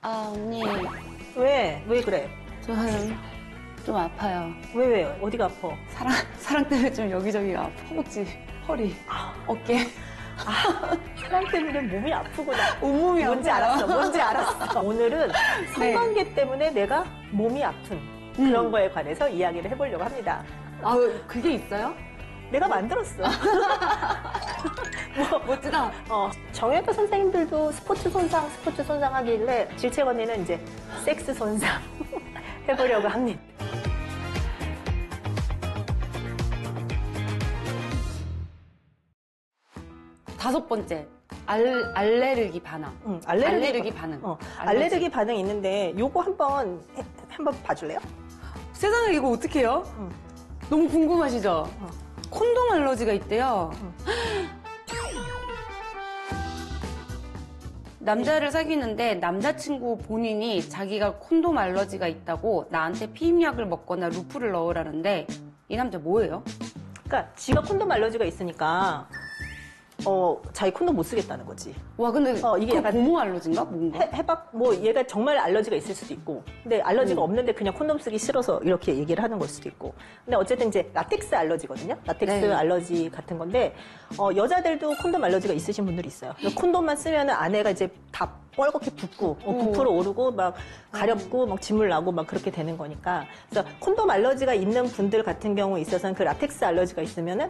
아, 언니. 왜? 왜 그래? 저 좀 아파요. 왜? 어디가 아파? 사랑 때문에 좀 여기저기가 아파. 허벅지, 허리, 어깨. 사랑 때문에 몸이 아프구나. 온몸이 뭔지 아파요. 뭔지 알았어. 오늘은 성관계 때문에 내가 몸이 아픈 그런 거에 관해서 이야기를 해보려고 합니다. 아, 그게 있어요? 내가 만들었어. 멋지다. 정형외과 선생님들도 스포츠 손상 하길래 질책 언니는 이제 섹스 손상 해보려고 합니다. 다섯 번째. 알레르기 반응. 알레르기 반응. 알레르기 반응이 있는데 요거 한번 봐줄래요? 세상에 이거 어떻게 해요? 너무 궁금하시죠? 콘돔 알러지가 있대요. 남자를 사귀는데 남자친구 본인이 자기가 콘돔 알러지가 있다고 나한테 피임약을 먹거나 루프를 넣으라는데 이 남자 뭐예요? 그러니까 지가 콘돔 알러지가 있으니까 자기 콘돔 못 쓰겠다는 거지. 와, 근데 이게 약간 고무 알러지인가? 뭔가? 얘가 정말 알러지가 있을 수도 있고, 근데 알러지가 없는데 그냥 콘돔 쓰기 싫어서 이렇게 얘기를 하는 걸 수도 있고. 근데 어쨌든 이제 라텍스 알러지거든요. 라텍스 네. 알러지 같은 건데, 여자들도 콘돔 알러지가 있으신 분들이 있어요. 콘돔만 쓰면은 안에가 이제 다 뻘겋게 붓고, 부풀어 오르고, 막 가렵고, 막 진물 나고, 막 그렇게 되는 거니까. 그래서 콘돔 알러지가 있는 분들 같은 경우에 있어서는 그 라텍스 알러지가 있으면은,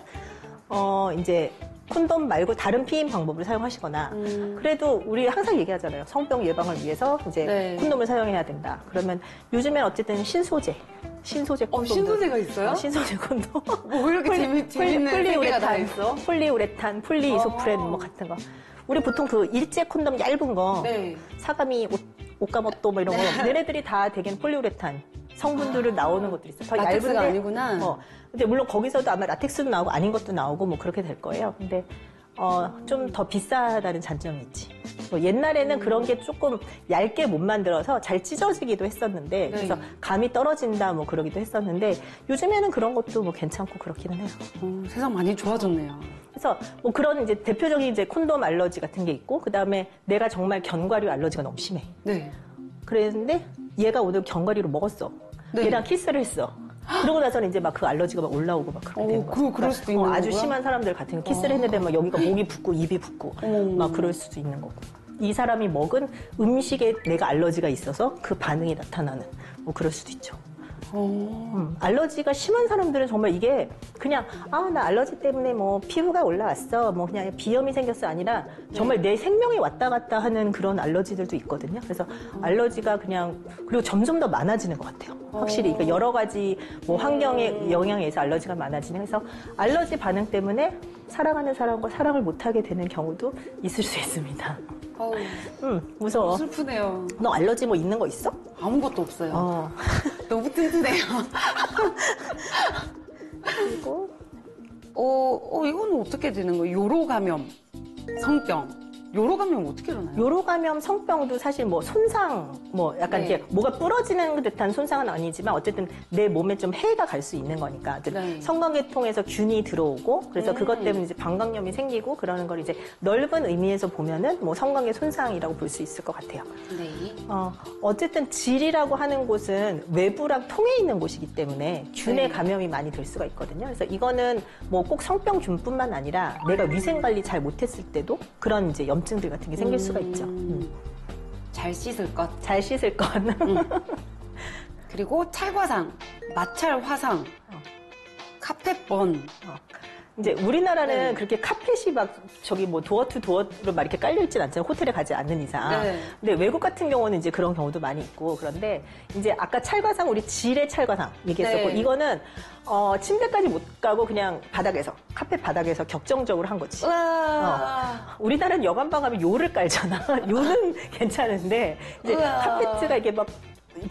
이제 콘돔 말고 다른 피임 방법을 사용하시거나 그래도 우리 항상 얘기하잖아요. 성병 예방을 위해서 이제 콘돔을 사용해야 된다. 그러면 요즘엔 어쨌든 신소재 콘돔. 신소재가 있어요? 신소재 콘돔. 뭐 이렇게 재밌는 세계가 다 있어? 폴리우레탄, 폴리이소프렌 뭐 같은 거. 우리 보통 그 일제 콘돔 얇은 거, 사가미, 옷가옷도 뭐 이런 거, 얘네들이 다 대개는 폴리우레탄 성분들을 나오는 것들이 있어요. 더 라텍스가 얇은데, 아니구나. 근데 물론 거기서도 아마 라텍스도 나오고 아닌 것도 나오고 뭐 그렇게 될 거예요. 근데 좀 더 비싸다는 장점이 있지. 뭐 옛날에는 그런 게 조금 얇게 못 만들어서 잘 찢어지기도 했었는데, 그래서 감이 떨어진다 뭐 그러기도 했었는데, 요즘에는 그런 것도 뭐 괜찮고 그렇기는 해요. 세상 많이 좋아졌네요. 그래서 뭐 그런 이제 대표적인 이제 콘돔 알러지 같은 게 있고, 그 다음에 내가 정말 견과류 알러지가 너무 심해. 네. 그랬는데 얘가 오늘 견과류를 먹었어. 얘랑 키스를 했어. 그러고 나서는 이제 막 그 알러지가 막 올라오고 막 그렇게 되는 거야. 그럴 수도 있는 거고요? 아주 심한 사람들 같은 경우 키스를 했는데 막 여기가 목이 붓고 입이 붓고 막 그럴 수도 있는 거고. 이 사람이 먹은 음식에 내가 알러지가 있어서 그 반응이 나타나는 뭐 그럴 수도 있죠. 알러지가 심한 사람들은 정말 이게 그냥 나 알러지 때문에 뭐 피부가 올라왔어 뭐 그냥 비염이 생겼어 아니라 정말 내 생명이 왔다 갔다 하는 그런 알러지들도 있거든요. 그래서 알러지가 그냥 그리고 점점 더 많아지는 것 같아요. 확실히 그러니까 여러 가지 뭐 환경의 영향에 의해서 알러지가 많아지는. 그래서 알러지 반응 때문에 사랑하는 사람과 사랑을 못하게 되는 경우도 있을 수 있습니다. 무서워. 슬프네요. 너 알러지 뭐 있는 거 있어? 아무것도 없어요. 너무 튼튼해요. 그리고 이거는 어떻게 되는 거예요? 요로 감염, 성병. 요로 감염 어떻게 일어나요? 요로 감염, 성병도 사실 뭐 손상, 뭐 약간 이렇게 뭐가 부러지는 듯한 손상은 아니지만 어쨌든 내 몸에 좀 해가 갈 수 있는 거니까. 성관계통에서 균이 들어오고 그래서 그것 때문에 이제 방광염이 생기고 그러는 걸 이제 넓은 의미에서 보면은 뭐 성관계 손상이라고 볼 수 있을 것 같아요. 어쨌든 질이라고 하는 곳은 외부랑 통해 있는 곳이기 때문에 균의 감염이 많이 될 수가 있거든요. 그래서 이거는 뭐 꼭 성병균뿐만 아니라 내가 위생 관리 잘 못했을 때도 그런 이제 염증들 같은 게 생길 수가 있죠. 잘 씻을 것. 잘 씻을 것. 그리고 찰과상, 마찰 화상, 카펫번. 이제 우리나라는 그렇게 카펫이 막 저기 뭐 도어 투 도어로 막 이렇게 깔려있진 않잖아요. 호텔에 가지 않는 이상. 근데 외국 같은 경우는 이제 그런 경우도 많이 있고 그런데 이제 아까 찰과상 우리 질의 찰과상 얘기했었고 이거는 침대까지 못 가고 그냥 바닥에서 카펫 바닥에서 격정적으로 한 거지. 우리나라는 여관방 가면 요를 깔잖아. 요는 괜찮은데 이제 카페트가 이게 막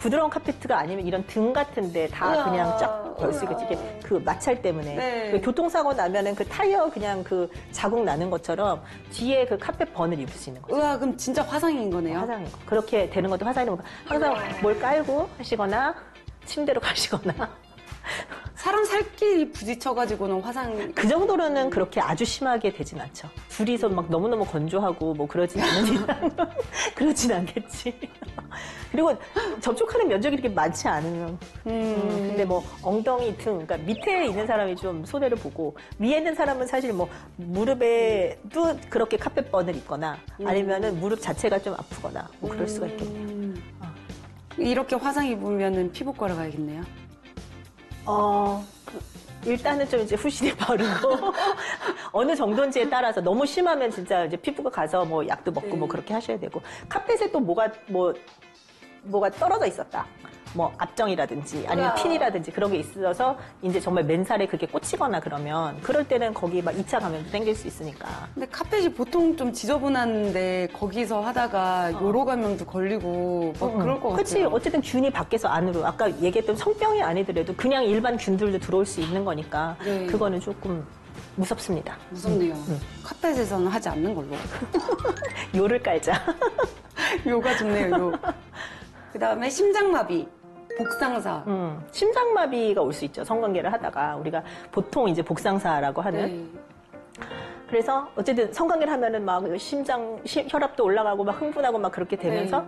부드러운 카페트가 아니면 이런 등 같은데 다 그냥 쫙 걸 수 있겠지. 이게 그 마찰 때문에 그 교통사고 나면은 그 타이어 그냥 그 자국 나는 것처럼 뒤에 그 카펫 번을 입을 수 있는 거죠. 그럼 진짜 화상인 거네요. 화상인 거. 그렇게 되는 것도 화상인 거. 항상 뭘 깔고 하시거나 침대로 가시거나. 사람 살길이 부딪혀가지고는 화상. 그 정도로는 그렇게 아주 심하게 되진 않죠. 둘이서 막 너무너무 건조하고 뭐 그러진 않는 이상 그러진 않겠지. 그리고 접촉하는 면적이 이렇게 많지 않으면. 근데 뭐 엉덩이 등, 그러니까 밑에 있는 사람이 좀 손해를 보고 위에 있는 사람은 사실 뭐 무릎에도 그렇게 카펫번을 입거나 아니면은 무릎 자체가 좀 아프거나 뭐 그럴 수가 있겠네요. 이렇게 화상 입으면은 피부과를 가야겠네요. 일단은 좀 이제 후시리 바르고 어느 정도인지에 따라서 너무 심하면 진짜 이제 피부과 가서 뭐 약도 먹고 뭐 그렇게 하셔야 되고 카펫에 또 뭐가 떨어져 있었다. 뭐 압정이라든지 아니면 핀이라든지 그런 게 있어서 이제 정말 맨살에 그게 꽂히거나 그러면 그럴 때는 거기 막 2차 감염도 생길 수 있으니까. 근데 카펫이 보통 좀 지저분한데 거기서 하다가 요로 감염도 걸리고 막 그럴 것 그치. 같아요. 어쨌든 균이 밖에서 안으로 아까 얘기했던 성병이 아니더라도 그냥 일반 균들도 들어올 수 있는 거니까 네. 그거는 조금 무섭습니다. 무섭네요. 카펫에서는 하지 않는 걸로. 요를 깔자. 요가 좋네요, 요. 그 다음에 심장마비, 복상사. 심장마비가 올 수 있죠. 성관계를 하다가 우리가 보통 이제 복상사라고 하는. 네. 그래서 어쨌든 성관계를 하면은 막 혈압도 올라가고 막 흥분하고 막 그렇게 되면서 네.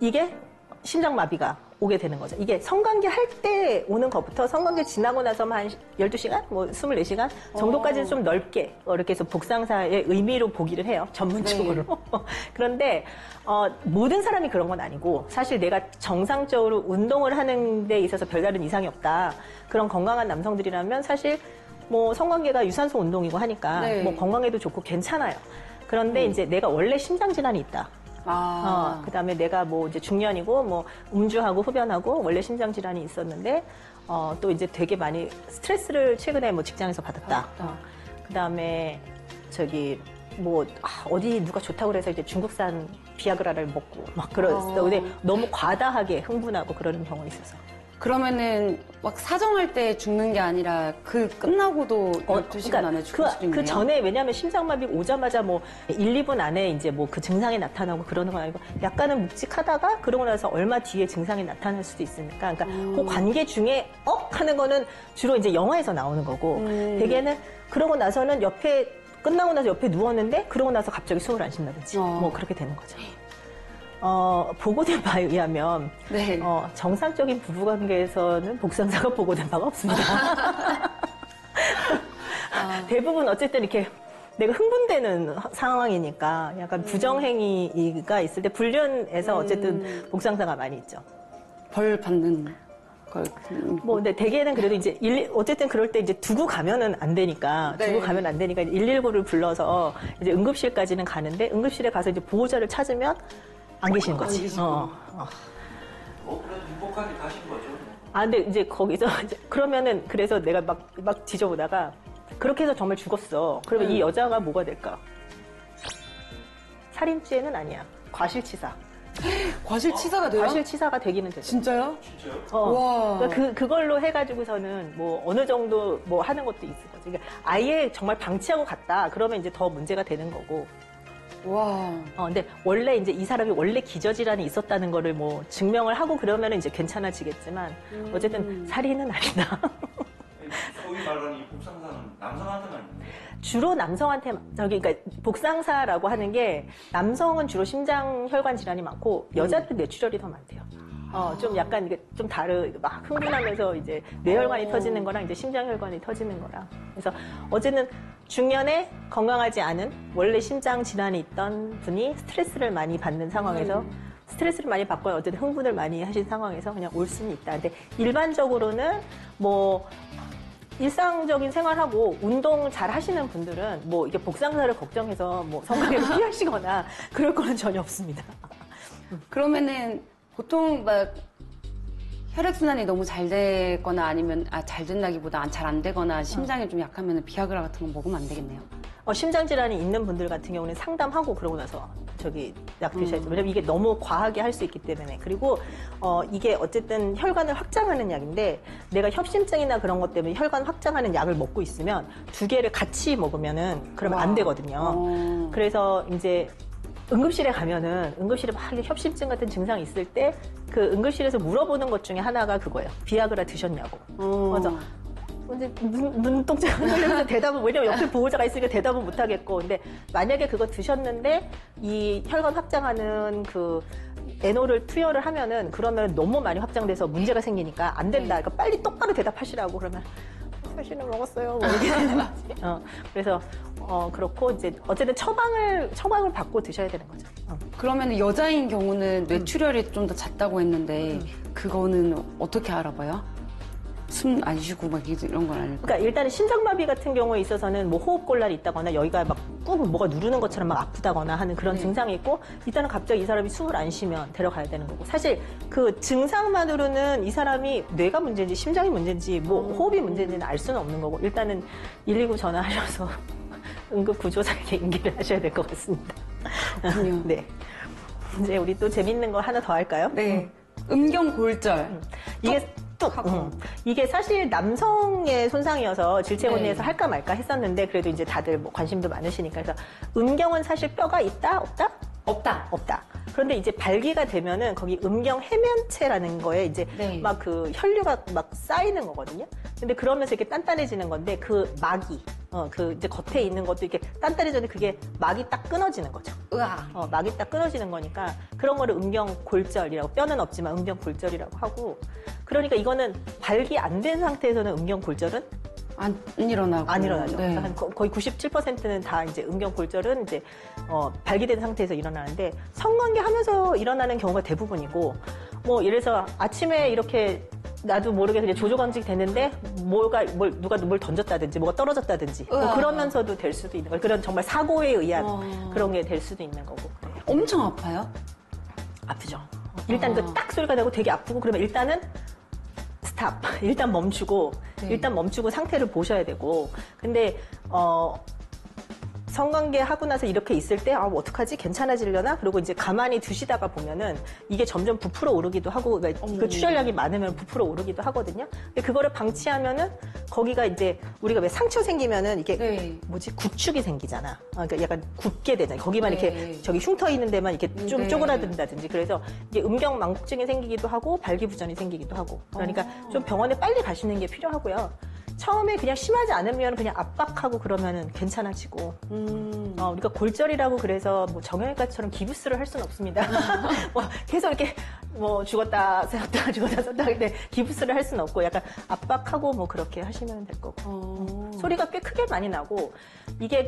이게 심장마비가 오게 되는 거죠. 이게 성관계 할 때 오는 것부터 성관계 지나고 나서만 한 12시간, 뭐 24시간 정도까지는 좀 넓게 이렇게 해서 복상사의 의미로 보기를 해요. 전문적으로. 네. 그런데 모든 사람이 그런 건 아니고 사실 내가 정상적으로 운동을 하는 데 있어서 별다른 이상이 없다. 그런 건강한 남성들이라면 사실 뭐 성관계가 유산소 운동이고 하니까 네. 뭐 건강에도 좋고 괜찮아요. 그런데 이제 내가 원래 심장 질환이 있다. 그 다음에 내가 뭐 이제 중년이고 뭐 음주하고 흡연하고 원래 심장 질환이 있었는데 또 이제 되게 많이 스트레스를 최근에 뭐 직장에서 받았다. 그 다음에 저기 뭐 어디 누가 좋다고 그래서 이제 중국산 비아그라를 먹고 막 그랬어. 근데 너무 과다하게 흥분하고 그러는 경우가 있어서. 그러면은 막 사정할 때 죽는 게 아니라 그 끝나고도 12시간 안에 죽을 수도 있네요. 그 전에 왜냐하면 심장마비 오자마자 뭐 1, 2분 안에 이제 뭐 그 증상이 나타나고 그러는 건 아니고 약간은 묵직하다가 그러고 나서 얼마 뒤에 증상이 나타날 수도 있으니까 그러니까 그 관계 중에 하는 거는 주로 이제 영화에서 나오는 거고 대개는 그러고 나서는 끝나고 나서 옆에 누웠는데 그러고 나서 갑자기 숨을 안 쉰다든지 뭐 그렇게 되는 거죠. 보고된 바에 의하면 네. 정상적인 부부관계에서는 복상사가 보고된 바가 없습니다. 대부분 어쨌든 이렇게 내가 흥분되는 상황이니까 약간 부정행위가 있을 때 불륜에서 어쨌든 복상사가 많이 있죠. 벌 받는 걸. 뭐 근데 대개는 그래도 이제 어쨌든 그럴 때 이제 두고 가면은 안 되니까 네. 두고 가면 안 되니까 119를 불러서 이제 응급실까지는 가는데 응급실에 가서 이제 보호자를 찾으면 안 계시는 거지. 계시고. 그래도 행복하게 가신 거죠. 근데 이제 거기서 그러면은 그래서 내가 막 뒤져보다가 그렇게 해서 정말 죽었어. 그러면 이 여자가 뭐가 될까? 살인죄는 아니야. 과실치사. 과실치사가 돼요? 과실치사가 되기는 되죠. 진짜요? 진짜요? 와. 그러니까 그걸로 해가지고서는 뭐 어느 정도 뭐 하는 것도 있을 거죠. 그러니까 아예 정말 방치하고 갔다. 그러면 이제 더 문제가 되는 거고. 와. 근데 원래 이제 이 사람이 원래 기저질환이 있었다는 거를 뭐 증명을 하고 그러면 이제 괜찮아지겠지만 어쨌든 살인은 아니다. 소위 말하는 이 복상사는 남성한테만 있는 거예요? 주로 남성한테 그러니까 복상사라고 하는 게 남성은 주로 심장 혈관 질환이 많고 여자들은 뇌출혈이 더 많대요. 좀 약간 이게 좀 막 흥분하면서 이제 뇌혈관이 터지는 거랑 이제 심장혈관이 터지는 거랑. 그래서 어쨌든 중년에 건강하지 않은 원래 심장 질환이 있던 분이 스트레스를 많이 받는 상황에서 스트레스를 많이 받거나 어쨌든 흥분을 많이 하신 상황에서 그냥 올 수는 있다. 근데 일반적으로는 뭐 일상적인 생활하고 운동 잘 하시는 분들은 뭐 이게 복상사를 걱정해서 뭐 성관계를 피하시거나 그럴 거는 전혀 없습니다. 그러면은 보통 막 혈액순환이 너무 잘 되거나 아니면 잘 된다기보다 잘 안 되거나 심장이 좀 약하면 비아그라 같은 거 먹으면 안 되겠네요. 심장 질환이 있는 분들 같은 경우는 상담하고 그러고 나서 약 드셔야죠. 왜냐면 이게 너무 과하게 할 수 있기 때문에. 그리고 이게 어쨌든 혈관을 확장하는 약인데 내가 협심증이나 그런 것 때문에 혈관 확장하는 약을 먹고 있으면 두 개를 같이 먹으면은 그러면 안 되거든요. 그래서 이제 응급실에 가면은 응급실에 막 협심증 같은 증상이 있을 때 그 응급실에서 물어보는 것 중에 하나가 그거예요. 비아그라 드셨냐고. 맞아. 이제 눈동자가 흔들리면서 대답을, 왜냐면 옆에 보호자가 있으니까 대답을 못 하겠고. 근데 만약에 그거 드셨는데 이 혈관 확장하는 그 NO를 투여를 하면은 그러면 너무 많이 확장돼서 문제가 생기니까 안 된다. 그러니까 빨리 똑바로 대답하시라고 그러면 사실은 먹었어요. 뭐 이렇게 되는 거지. 그래서 그렇고 이제 어쨌든 처방을 받고 드셔야 되는 거죠. 그러면 여자인 경우는 뇌출혈이 좀 더 잦다고 했는데 그거는 어떻게 알아봐요? 숨 안 쉬고 막 이런 건 아닐까? 그러니까 일단은 심장마비 같은 경우에 있어서는 뭐 호흡곤란이 있다거나 여기가 막 꾹 뭐가 누르는 것처럼 막 아프다거나 하는 그런 증상이 있고 일단은 갑자기 이 사람이 숨을 안 쉬면 데려가야 되는 거고 사실 그 증상만으로는 이 사람이 뇌가 문제인지 심장이 문제인지 뭐 호흡이 문제인지는 알 수는 없는 거고 일단은 119 전화하셔서 응급구조사에게 인계를 하셔야 될 것 같습니다. 그렇군요. 네. 이제 우리 또 재밌는 거 하나 더 할까요? 네. 음경골절. 이게 이게 사실 남성의 손상이어서 질체혼리에서 네. 할까 말까 했었는데 그래도 이제 다들 뭐 관심도 많으시니까 그래서 음경은 사실 뼈가 있다 없다? 없다. 그런데 이제 발기가 되면은 거기 음경 해면체라는 거에 이제 네. 막 그 혈류가 막 쌓이는 거거든요. 근데 그러면서 이렇게 단단해지는 건데 그 막이 그 이제 겉에 있는 것도 이렇게 단단해졌는데 그게 막이 딱 끊어지는 거죠. 으아. 막이 딱 끊어지는 거니까 그런 거를 음경골절이라고 뼈는 없지만 음경골절이라고 하고 그러니까 이거는 발기 안 된 상태에서는 음경골절은 안 일어나고. 안 일어나죠. 네. 그래서 한 거의 97%는 다 이제 음경골절은 이제 발기된 상태에서 일어나는데 성관계 하면서 일어나는 경우가 대부분이고 뭐 예를 들어서 아침에 이렇게 나도 모르게 그냥 조조강직이 됐는데 누가 뭘 던졌다든지 뭐가 떨어졌다든지 뭐 으아. 그러면서도 될 수도 있는 거예요. 그런 정말 사고에 의한 그런 게 될 수도 있는 거고. 엄청 아파요? 아프죠. 일단 그 딱 소리가 나고 되게 아프고 그러면 일단은 스탑. 일단 멈추고 네. 일단 멈추고 상태를 보셔야 되고 근데 성관계 하고 나서 이렇게 있을 때 어떡하지? 괜찮아지려나? 그리고 이제 가만히 두시다가 보면은 이게 점점 부풀어 오르기도 하고 그 출혈량이 많으면 부풀어 오르기도 하거든요. 근데 그거를 방치하면은 거기가 이제 우리가 왜 상처 생기면은 이게 네. 구축이 생기잖아. 그러니까 약간 굳게 되잖아. 거기만 네. 이렇게 저기 흉터 있는 데만 이렇게 좀 네. 쪼그라든다든지 그래서 이게 음경망곡증이 생기기도 하고 발기부전이 생기기도 하고 그러니까 좀 병원에 빨리 가시는 게 필요하고요. 처음에 그냥 심하지 않으면 그냥 압박하고 그러면은 괜찮아지고. 우리가 골절이라고 그래서 뭐 정형외과처럼 기부스를 할 수는 없습니다. 뭐 계속 이렇게 뭐 죽었다 살았다 죽었다 살았다 근데 기부스를 할 수는 없고 약간 압박하고 뭐 그렇게 하시면 될 거고. 소리가 꽤 크게 많이 나고 이게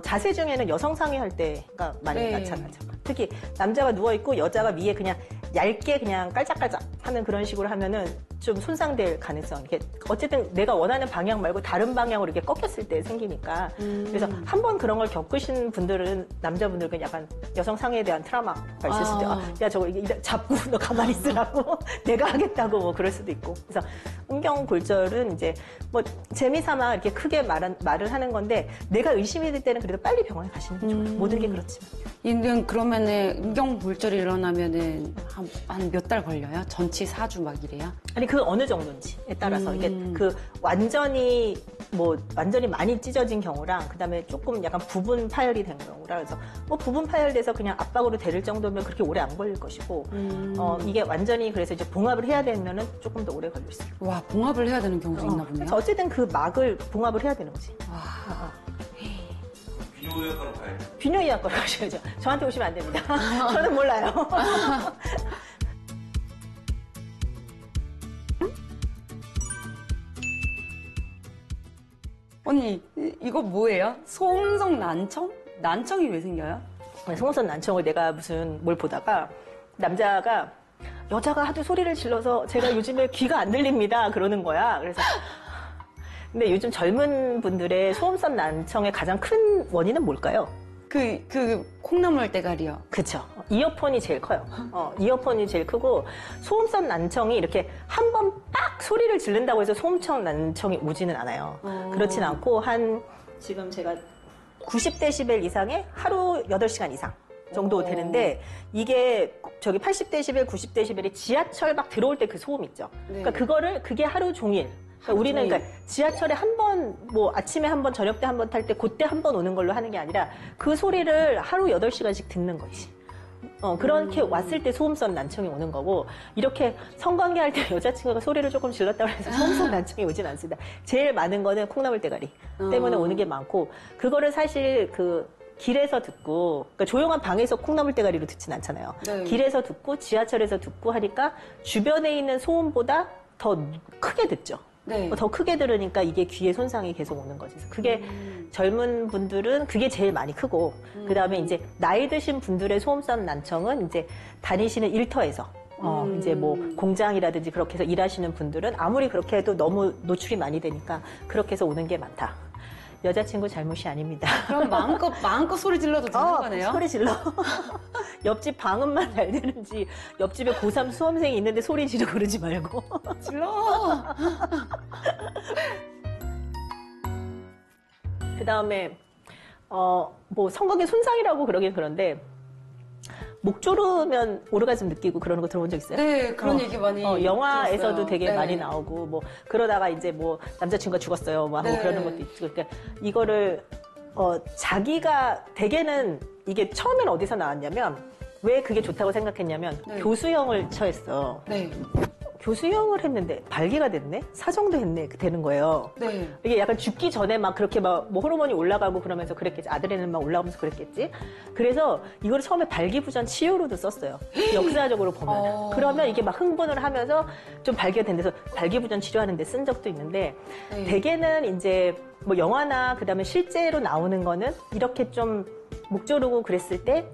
자세 중에는 여성 상의할 때가 많이 네. 나타나죠. 특히 남자가 누워있고 여자가 위에 그냥 얇게 그냥 깔짝깔짝 하는 그런 식으로 하면은 좀 손상될 가능성. 이게 어쨌든 내가 원하는 방향 말고 다른 방향으로 이렇게 꺾였을 때 생기니까. 그래서 한 번 그런 걸 겪으신 분들은 남자분들은 약간 여성 상해에 대한 트라우마가 있을 수도 있고, 야 저거 이게 잡고 너 가만히 있으라고 내가 하겠다고 뭐 그럴 수도 있고. 그래서 음경골절은 이제 뭐 재미삼아 이렇게 크게 말을 하는 건데 내가 의심이 될 때는 그래도 빨리 병원에 가시는 게 좋아요. 모든 게 그렇지만. 이는 그러면은 음경골절이 일어나면은 한 몇 달 걸려요? 전치 4주 막 이래요? 아니 그 어느 정도인지에 따라서 이게 그 완전히 많이 찢어진 경우랑 그다음에 조금 약간 부분 파열이 된 경우라 그래서 뭐 부분 파열돼서 그냥 압박으로 데릴 정도면 그렇게 오래 안 걸릴 것이고 이게 완전히 그래서 이제 봉합을 해야 되면은 조금 더 오래 걸릴 수 있고. 와, 봉합을 해야 되는 경우도 있나 보네요. 그래서 어쨌든 그 막을 봉합을 해야 되는 거지. 비뇨의학과로 가야죠. 비뇨의학과로 가셔야죠. 저한테 오시면 안 됩니다. 저는 몰라요. 언니, 이거 뭐예요? 소음성 난청? 난청이 왜 생겨요? 송호선 난청을 내가 무슨 뭘 보다가 남자가 여자가 하도 소리를 질러서 제가 요즘에 귀가 안 들립니다 그러는 거야. 그래서 근데 요즘 젊은 분들의 소음성 난청의 가장 큰 원인은 뭘까요? 콩나물 대가리요. 그쵸. 이어폰이 제일 커요. 이어폰이 제일 크고, 소음성 난청이 이렇게 한 번 빡 소리를 지른다고 해서 소음성 난청이 오지는 않아요. 그렇진 않고, 지금 제가 90데시벨 이상의 하루 8시간 이상 정도 되는데, 이게 저기 80데시벨, 90데시벨이 지하철 막 들어올 때 그 소음 있죠. 네. 그러니까 그게 하루 종일. 그러니까 우리는 그러니까 지하철에 한 번, 뭐 아침에 한 번, 저녁 때 한 번 탈 때 그때 한 번 오는 걸로 하는 게 아니라 그 소리를 하루 8시간씩 듣는 거지. 그렇게 왔을 때 소음성 난청이 오는 거고, 이렇게 성관계 할 때 여자친구가 소리를 조금 질렀다고 해서 소음성 난청이 오진 않습니다. 제일 많은 거는 콩나물 대가리 때문에 오는 게 많고, 그거를 사실 길에서 듣고, 그러니까 조용한 방에서 콩나물 대가리로 듣진 않잖아요. 네. 길에서 듣고 지하철에서 듣고 하니까 주변에 있는 소음보다 더 크게 듣죠. 네. 더 크게 들으니까 이게 귀에 손상이 계속 오는 거지. 그래서 그게 젊은 분들은 그게 제일 많이 크고, 그 다음에 이제 나이 드신 분들의 소음성 난청은 이제 다니시는 일터에서 이제 뭐 공장이라든지 그렇게 해서 일하시는 분들은 아무리 그렇게 해도 너무 노출이 많이 되니까 그렇게 해서 오는 게 많다. 여자친구 잘못이 아닙니다. 그럼 마음껏 소리 질러도 되는 거네요? 소리 질러. 옆집 방음만 잘 되는지, 옆집에 고3 수험생이 있는데 소리 지르고 그러지 말고. 질러! 그 다음에, 뭐, 성관계 손상이라고 그러긴 그런데, 목 조르면 오르가즘 느끼고 그러는 거 들어본 적 있어요? 네, 그런 얘기 많이 영화에서도 들었어요. 되게 네. 많이 나오고, 뭐, 그러다가 이제 뭐, 남자친구가 죽었어요. 뭐 하고 네. 그러는 것도 있고. 그러니까 이거를, 자기가, 대개는 이게 처음엔 어디서 나왔냐면, 왜 그게 좋다고 생각했냐면, 네. 교수형을 처했어. 네. 교수형을 했는데, 발기가 됐네? 사정도 했네? 되는 거예요. 네. 이게 약간 죽기 전에 막 그렇게 막 뭐 호르몬이 올라가고 그러면서 그랬겠지. 아드레날린 막 올라가면서 그랬겠지. 그래서 이걸 처음에 발기부전 치유로도 썼어요. 역사적으로 보면. 그러면 이게 막 흥분을 하면서 좀 발기가 된 데서 발기부전 치료하는 데 쓴 적도 있는데, 네. 대개는 이제 뭐 영화나 그다음에 실제로 나오는 거는 이렇게 좀 목 조르고 그랬을 때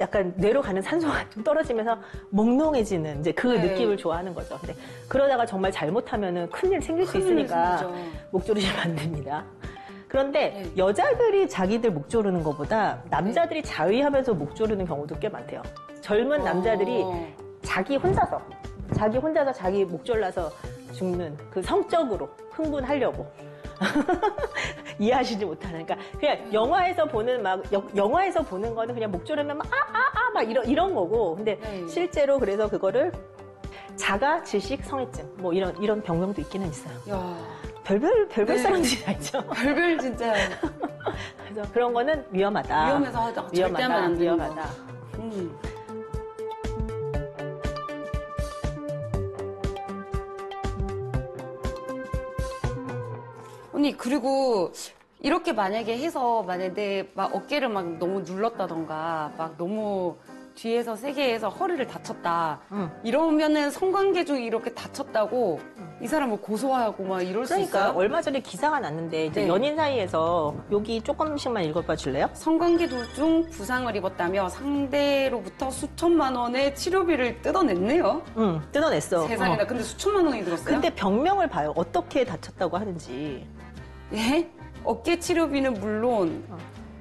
약간 뇌로 가는 산소가 좀 떨어지면서 몽롱해지는 이제 그 네. 느낌을 좋아하는 거죠. 근데 그러다가 정말 잘못하면은 큰일 생길 수 큰일 있으니까 생기죠. 목 조르시면 안 됩니다. 그런데 네. 여자들이 자기들 목 조르는 것보다 남자들이 자위하면서 목 조르는 경우도 꽤 많대요. 젊은 남자들이 자기 혼자서 자기 목 졸라서 죽는 그 성적으로 흥분하려고. 이해하시지 못하는. 그러니까 그냥 영화에서 보는 영화에서 보는 거는 그냥 목 조르면 막 이런 거고. 근데 네. 실제로 그래서 그거를 자가 질식 성애증 뭐 이런 병명도 있기는 있어요. 야, 별별 네. 사람들이 다 있죠. 별별 진짜 그래서 그런 거는 위험하다. 위험해서 하자. 절대 하면 안 되는 거. 위험하다. 언니, 그리고 이렇게 만약에 해서 만약에 막 어깨를 막 너무 눌렀다던가 막 너무 뒤에서 세게 해서 허리를 다쳤다. 이러면은 성관계 쪽이 이렇게 다쳤다고 이 사람을 고소하고 막 이럴 수 그러니까 있어요? 얼마 전에 기사가 났는데 이제 네. 연인 사이에서 여기 조금씩만 읽어봐 줄래요? 성관계 도중 부상을 입었다며 상대로부터 수천만 원의 치료비를 뜯어냈네요. 응, 뜯어냈어. 세상에나. 근데 수천만 원이 들었어요? 근데 병명을 봐요. 어떻게 다쳤다고 하는지. 예? 어깨 치료비는 물론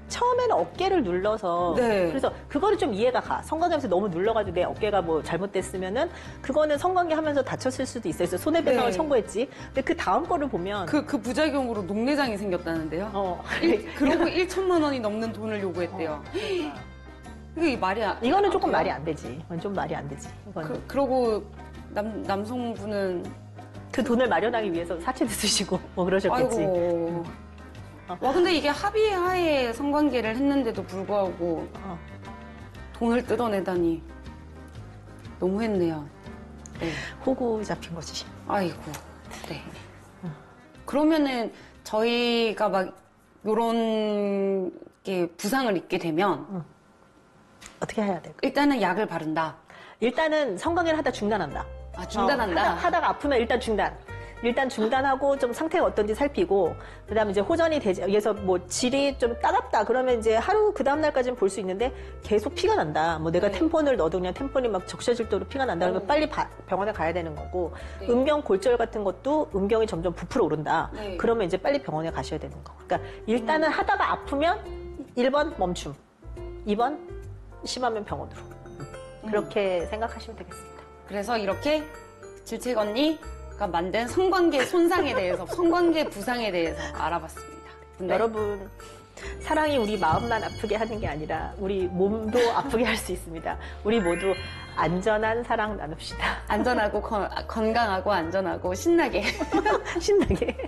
처음에는 어깨를 눌러서 네. 그래서 그거를 좀 이해가 가. 성관계하면서 너무 눌러가지고 내 어깨가 뭐 잘못됐으면은 그거는 성관계 하면서 다쳤을 수도 있어요. 그래서 손해배상을 네. 청구했지. 근데 그 다음 거를 보면 그 부작용으로 녹내장이 생겼다는데요. 그러고 1천만 원이 넘는 돈을 요구했대요. 이게 말이 안 이거는 조금 돼요? 말이 안 되지. 이건 좀 말이 안 되지. 이거는 그러고 남성분은 그 돈을 마련하기 위해서 사채도 쓰시고 뭐 그러셨겠지. 아이고. 와, 근데 이게 합의하에 성관계를 했는데도 불구하고 돈을 뜯어내다니 너무했네요. 네. 호구 잡힌 거지. 아이고. 네. 그러면은 저희가 막 요런 게 부상을 입게 되면 어떻게 해야 될까? 일단은 약을 바른다. 일단은 성관계를 하다 중단한다. 아, 중단한다? 하다가 아프면 일단 중단. 일단 중단하고 좀 상태가 어떤지 살피고, 그 다음에 이제 호전이 되지, 위해서 뭐 질이 좀 따갑다. 그러면 이제 하루 그 다음날까지는 볼 수 있는데 계속 피가 난다. 뭐 내가 네. 템폰을 넣어도 그냥 템폰이 막 적셔질 정도로 피가 난다. 그러면 빨리 병원에 가야 되는 거고, 네. 음경 골절 같은 것도 음경이 점점 부풀어 오른다. 네. 그러면 이제 빨리 병원에 가셔야 되는 거. 그러니까 일단은 하다가 아프면 1번 멈춤, 2번 심하면 병원으로. 그렇게 생각하시면 되겠습니다. 그래서 이렇게 질책 언니가 만든 성관계 손상에 대해서, 성관계 부상에 대해서 알아봤습니다. 근데 여러분, 사랑이 우리 마음만 아프게 하는 게 아니라 우리 몸도 아프게 할 수 있습니다. 우리 모두 안전한 사랑 나눕시다. 안전하고 건강하고 안전하고 신나게 신나게.